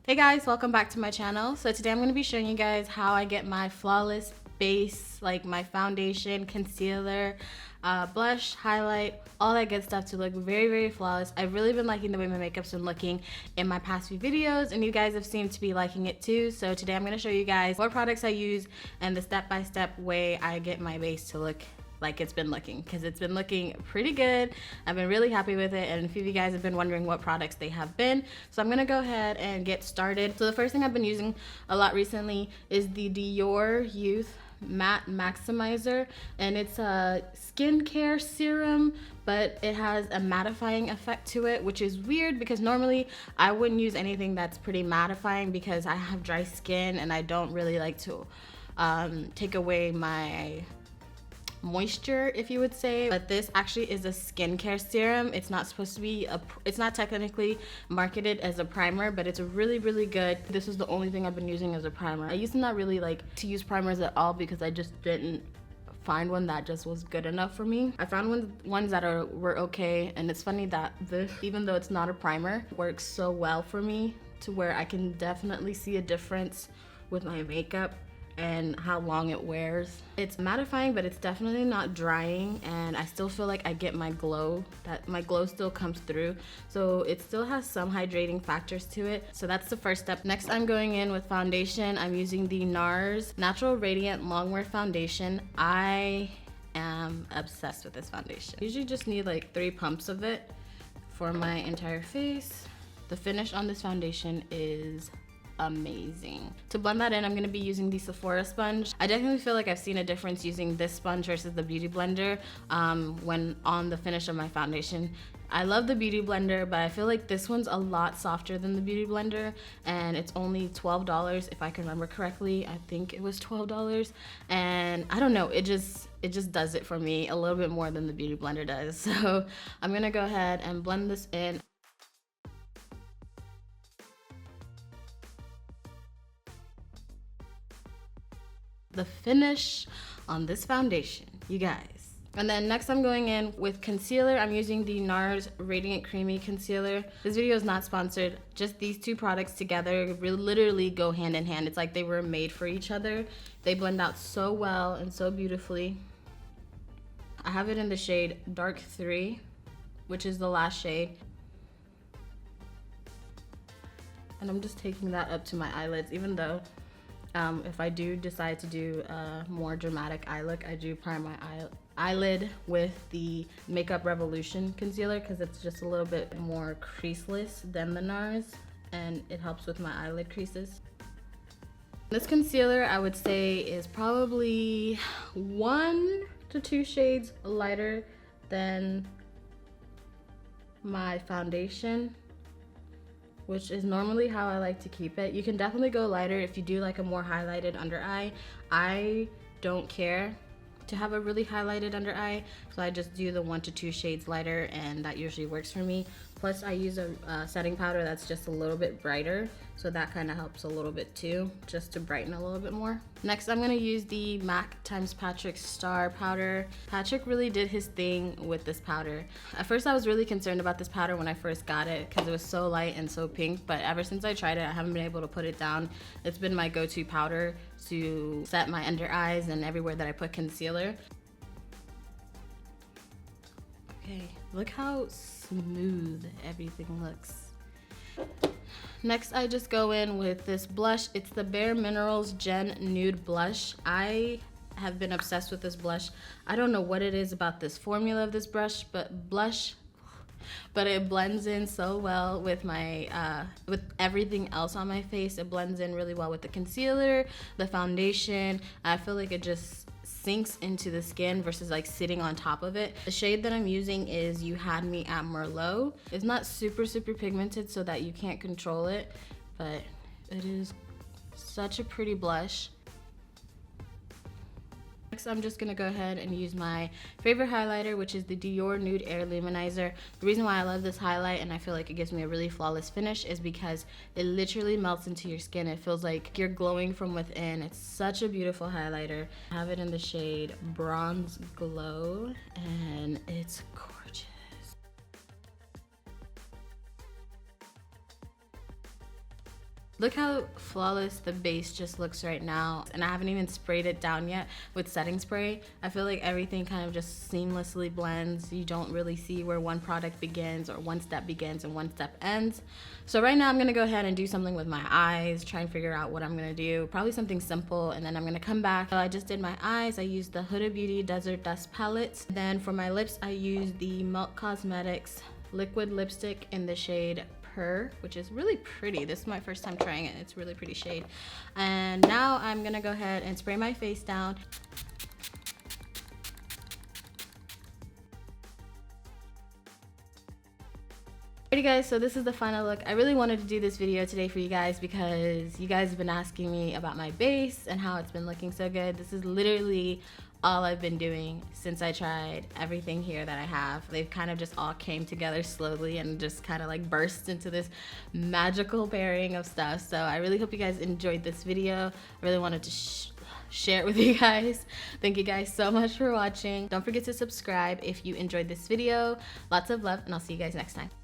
Hey guys, welcome back to my channel. So today I'm going to be showing you guys how I get my flawless base, like my foundation, concealer, blush, highlight, all that good stuff to look very flawless. I've really been liking the way my makeup's been looking in my past few videos, and you guys have seemed to be liking it too. So today I'm going to show you guys what products I use and the step-by-step way I get my base to look like it's been looking, because it's been looking pretty good. I've been really happy with it, and a few of you guys have been wondering what products they have been. So I'm gonna go ahead and get started. So the first thing I've been using a lot recently is the Dior Youth Matte Maximizer, and it's a skincare serum, but it has a mattifying effect to it, which is weird because normally I wouldn't use anything that's pretty mattifying because I have dry skin and I don't really like to take away my moisture, if you would say. But this actually is a skincare serum. It's not supposed to be it's not technically marketed as a primer, but it's really good. This is the only thing I've been using as a primer. I used to not really like to use primers at all because I just didn't find one that just was good enough for me. I found ones that were okay, and it's funny that this, even though it's not a primer, works so well for me to where I can definitely see a difference with my makeup and how long it wears. It's mattifying, but it's definitely not drying, and I still feel like I get my glow, that my glow still comes through. So it still has some hydrating factors to it. So that's the first step. Next, I'm going in with foundation. I'm using the NARS Natural Radiant Longwear Foundation. I am obsessed with this foundation. I usually just need like 3 pumps of it for my entire face. The finish on this foundation is amazing. To blend that in, I'm going to be using the Sephora sponge. I definitely feel like I've seen a difference using this sponge versus the Beauty Blender when on the finish of my foundation. I love the Beauty Blender, but I feel like this one's a lot softer than the Beauty Blender, and it's only $12 if I can remember correctly. I think it was $12, and I don't know, it just does it for me a little bit more than the Beauty Blender does. So I'm gonna go ahead and blend this in. The finish on this foundation, you guys. And then next I'm going in with concealer. I'm using the NARS Radiant Creamy Concealer. This video is not sponsored. Just these two products together literally go hand in hand. It's like they were made for each other. They blend out so well and so beautifully. I have it in the shade Dark 3, which is the last shade. And I'm just taking that up to my eyelids, even though if I do decide to do a more dramatic eye look, I do prime my eyelid with the Makeup Revolution concealer because it's just a little bit more creaseless than the NARS, and it helps with my eyelid creases. This concealer, I would say, is probably 1 to 2 shades lighter than my foundation, which is normally how I like to keep it. You can definitely go lighter if you do like a more highlighted under eye. I don't care to have a really highlighted under eye, so I just do the 1 to 2 shades lighter, and that usually works for me. Plus I use a setting powder that's just a little bit brighter, so that kind of helps a little bit too, just to brighten a little bit more. Next, I'm gonna use the MAC x Patrick Starrr powder. Patrick really did his thing with this powder. At first I was really concerned about this powder when I first got it because it was so light and so pink, but ever since I tried it, I haven't been able to put it down. It's been my go-to powder to set my under eyes and everywhere that I put concealer. Okay, look how smooth everything looks. Next, I just go in with this blush. It's the Bare Minerals Gen Nude Blush. I have been obsessed with this blush. I don't know what it is about this formula of this blush, but it blends in so well with my with everything else on my face. It blends in really well with the concealer, the foundation. I feel like it just sinks into the skin versus like sitting on top of it. The shade that I'm using is You Had Me at Merlot. It's not super pigmented so that you can't control it, but it is such a pretty blush. Next, I'm just gonna go ahead and use my favorite highlighter, which is the Dior Nude Air Luminizer. The reason why I love this highlight and I feel like it gives me a really flawless finish is because it literally melts into your skin. It feels like you're glowing from within. It's such a beautiful highlighter. I have it in the shade Bronze Glow, and it's gorgeous. Look how flawless the base just looks right now. And I haven't even sprayed it down yet with setting spray. I feel like everything kind of just seamlessly blends. You don't really see where one product begins or one step begins and one step ends. So right now I'm gonna go ahead and do something with my eyes, try and figure out what I'm gonna do. Probably something simple, and then I'm gonna come back. So I just did my eyes. I used the Huda Beauty Desert Dust Palette. Then for my lips, I used the Milk Cosmetics liquid lipstick in the shade Pricier, which is really pretty. This is my first time trying it. It's a really pretty shade. And now I'm gonna go ahead and spray my face down. Alrighty guys, so this is the final look. I really wanted to do this video today for you guys because you guys have been asking me about my base and how it's been looking so good. This is literally all I've been doing since I tried everything here that I have. They've kind of just all came together slowly and just kind of like burst into this magical pairing of stuff. So I really hope you guys enjoyed this video. I really wanted to share it with you guys. Thank you guys so much for watching. Don't forget to subscribe if you enjoyed this video. Lots of love, and I'll see you guys next time.